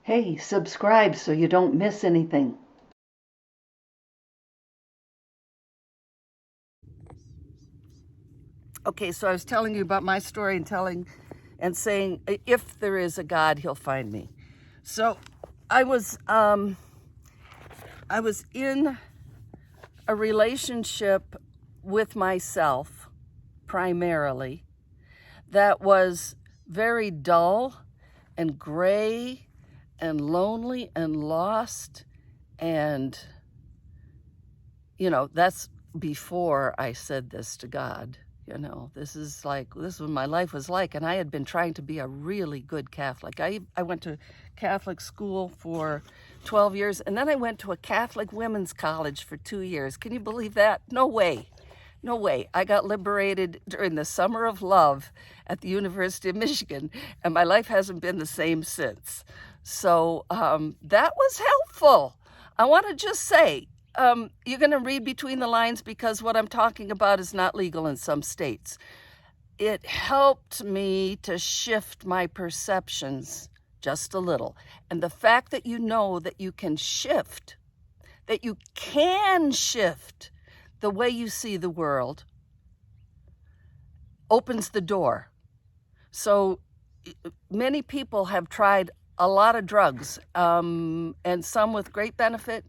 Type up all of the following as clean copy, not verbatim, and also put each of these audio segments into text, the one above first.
Hey, subscribe so you don't miss anything. Okay, so I was telling you about my story and saying if there is a God, he'll find me. So I was in a relationship with myself primarily that was very dull and gray and lonely and lost, and that's before I said this to God. This is what my life was like, and I had been trying to be a really good Catholic. I went to Catholic school for 12 years, and then I went to a Catholic women's college for 2 years. Can you believe that? No way. No way. I got liberated during the summer of love at the University of Michigan, and my life hasn't been the same since. So that was helpful. I want to just say, you're going to read between the lines because what I'm talking about is not legal in some states. It helped me to shift my perceptions just a little. And the fact that you know that you can shift, that you can shift the way you see the world, opens the door. So many people have tried a lot of drugs, and some with great benefit.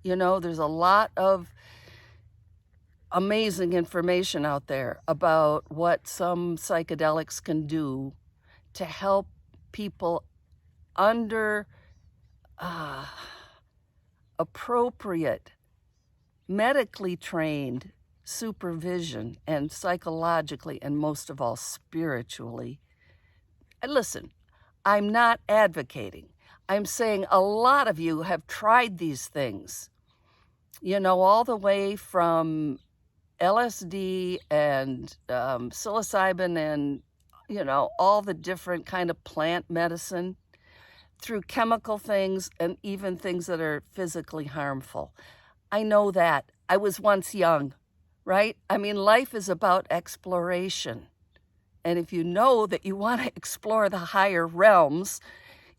There's a lot of amazing information out there about what some psychedelics can do to help people under appropriate, medically trained supervision, and psychologically, and most of all, spiritually. And listen, I'm not advocating. I'm saying a lot of you have tried these things, all the way from LSD and psilocybin and, all the different kind of plant medicine, through chemical things and even things that are physically harmful. I know that. I was once young, right? I mean, life is about exploration. And if you know that you want to explore the higher realms,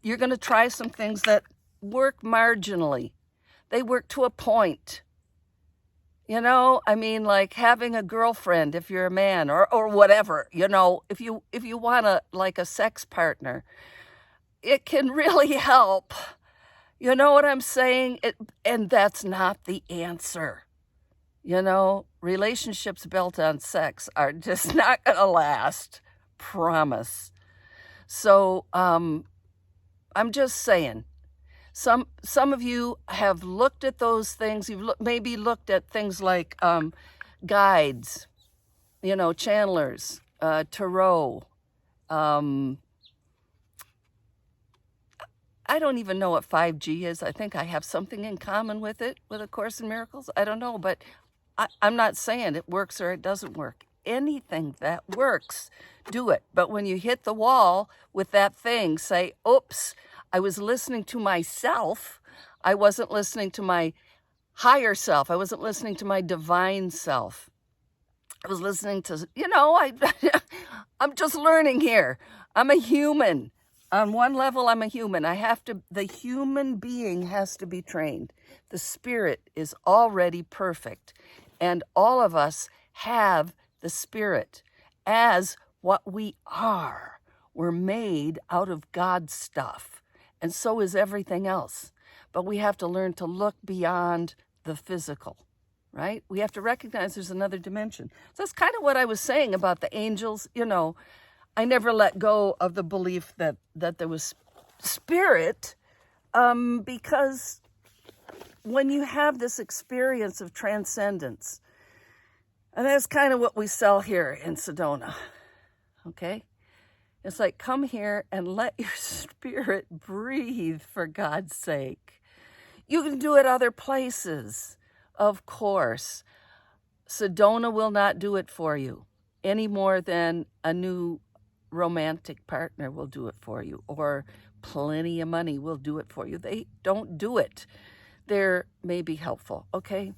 you're going to try some things that work marginally. They work to a point. Like having a girlfriend if you're a man, or whatever, if you want a sex partner, it can really help. You know what I'm saying? And that's not the answer. Relationships built on sex are just not going to last. Promise. So I'm just saying, some of you have looked at those things. You've maybe looked at things like guides, channelers, tarot. I don't even know what 5G is. I think I have something in common with it, with A Course in Miracles. I don't know, but I'm not saying it works or it doesn't work. Anything that works, do it. But when you hit the wall with that thing, say, oops, I was listening to myself. I wasn't listening to my higher self. I wasn't listening to my divine self. I was listening to, I'm just learning here. I'm a human. On one level, I'm a human. The human being has to be trained. The spirit is already perfect. And all of us have the spirit as what we are. We're made out of God's stuff. And so is everything else. But we have to learn to look beyond the physical, right? We have to recognize there's another dimension. So that's kind of what I was saying about the angels. I never let go of the belief that there was spirit, because when you have this experience of transcendence, and that's kind of what we sell here in Sedona, okay? It's like, come here and let your spirit breathe, for God's sake. You can do it other places, of course. Sedona will not do it for you any more than a new romantic partner will do it for you, or plenty of money will do it for you. They don't do it. They're maybe helpful, okay?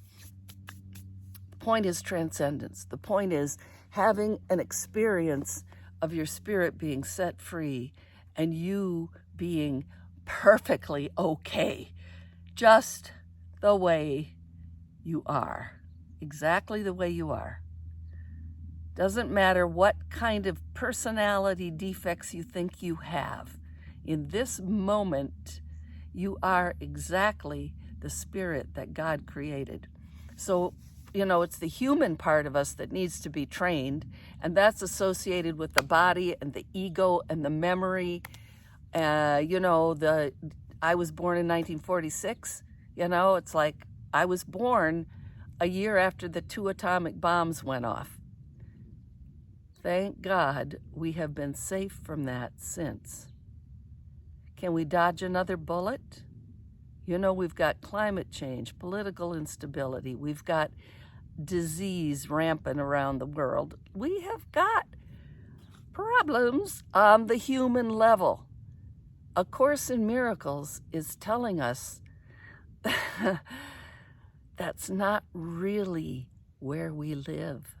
The point is transcendence. The point is having an experience of your spirit being set free and you being perfectly okay, just the way you are, exactly the way you are. Doesn't matter what kind of personality defects you think you have. In this moment, you are exactly the spirit that God created. So, it's the human part of us that needs to be trained, and that's associated with the body and the ego and the memory. I was born in 1946. It's like I was born a year after the 2 atomic bombs went off. Thank God we have been safe from that since. Can we dodge another bullet? We've got climate change, political instability. We've got disease rampant around the world. We have got problems on the human level. A Course in Miracles is telling us that's not really where we live.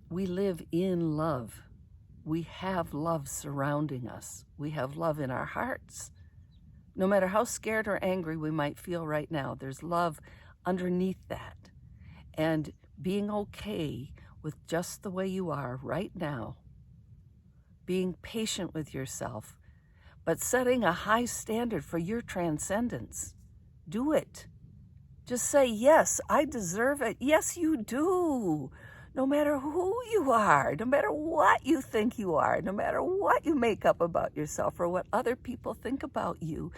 We live in love. We have love surrounding us. We have love in our hearts. No matter how scared or angry we might feel right now, there's love underneath that. And being okay with just the way you are right now, being patient with yourself, but setting a high standard for your transcendence. Do it. Just say, yes, I deserve it. Yes, you do. No matter who you are, no matter what you think you are, no matter what you make up about yourself or what other people think about you,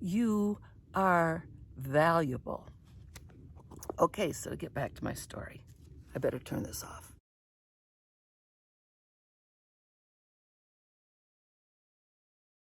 you are valuable. Okay, so to get back to my story, I better turn this off.